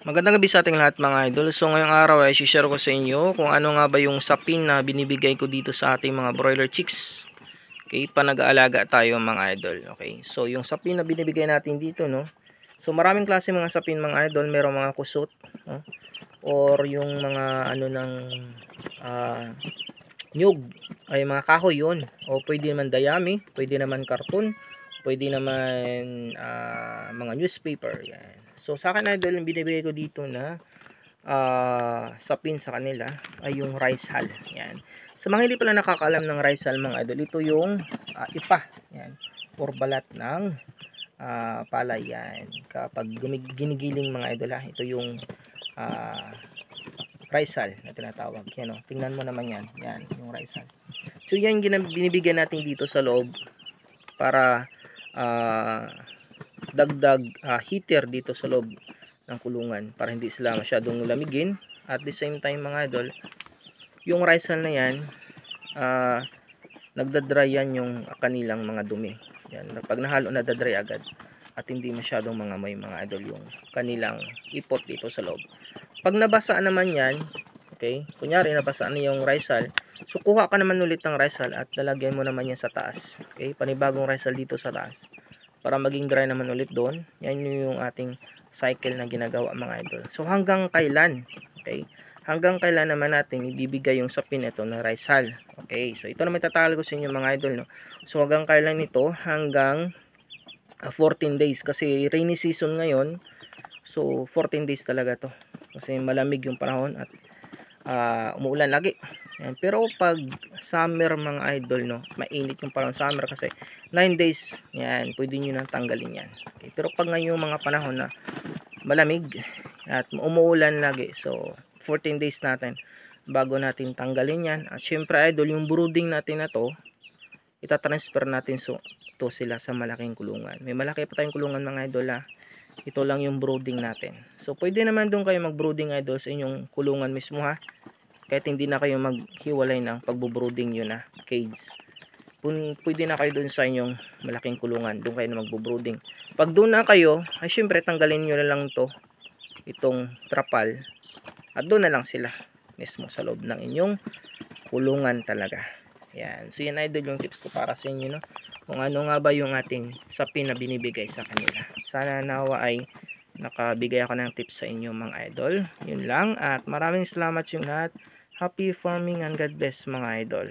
Magandang gabi sa ating lahat mga idol. So ngayong araw ay share ko sa inyo kung ano nga ba yung sapin na binibigay ko dito sa ating mga broiler chicks. Okay, pa nag-aalaga tayo mga idol. Okay, so yung sapin na binibigay natin dito, no. So maraming klase mga sapin mga idol. Merong mga kusot, no? Or yung mga ano ng nyug ay mga kahoy yun. O pwede naman dayami, pwede naman karton, pwede naman mga newspaper. Yan. So sa akin idol, yung binibigay ko dito na sapin sa kanila ay yung rice hull. Yan. Sa mga hindi pala nakakaalam ng rice hull mga idol, ito yung ipa. Yan. Or balat ng palay. Yan. Kapag ginigiling mga idol ito yung rice hull na tinatawag. Yan, oh. Tingnan mo naman yan. Yan, yung rice hull. So yan binibigyan natin dito sa loob para dagdag heater dito sa loob ng kulungan para hindi sila masyadong lamigin. At the same time mga idol, yung rice hull na yan nagdadry yan yung kanilang mga dumi. Yan, pag nahalo nadadry agad at hindi masyadong mga idol yung kanilang ipot dito sa loob. Pag nabasa naman yan, okay, kunyari nabasa na yung rice hull, so kuha ka naman ulit ng rice hull at lalagyan mo naman yan sa taas. Okay, panibagong rice hull dito sa taas para maging dry naman ulit doon. Yan yung ating cycle na ginagawa mga idol. So hanggang kailan, okay, hanggang kailan naman natin ibibigay yung sapin ito na rice hull. Okay, so ito naman tatakal ko sa inyo mga idol, no. So hanggang kailan ito? Hanggang 14 days kasi rainy season ngayon. So 14 days talaga to kasi malamig yung panahon at umuulan lagi. Yan. Pero pag summer mga idol, no, mainit yung parang summer kasi 9 days, yan, pwede nyo nang tanggalin yan. Okay. Pero pag ngayon mga panahon na malamig at umuulan lagi, so 14 days natin bago natin tanggalin yan. At syempre idol, yung brooding natin na to, itatransfer natin to sila sa malaking kulungan. May malaki pa tayong kulungan mga idol Ito lang yung brooding natin. So pwede naman doon kayo mag-brooding idol sa inyong kulungan mismo kahit hindi na kayo maghiwalay ng pagbo-brooding yun cage. Pwede na kayo doon sa inyong malaking kulungan. Doon kayo na magbo-brooding. Pag doon na kayo, ay syempre tanggalin nyo na lang itong trapal. At doon na lang sila mismo sa loob ng inyong kulungan talaga. Yan. So yan idol yung tips ko para sa inyo, no? Kung ano nga ba yung ating sapin na binibigay sa kanila. Sana nawa ay nakabigay ako ng tips sa inyo mga idol. Yun lang at maraming salamat yung lahat. Happy farming and God bless mga idol.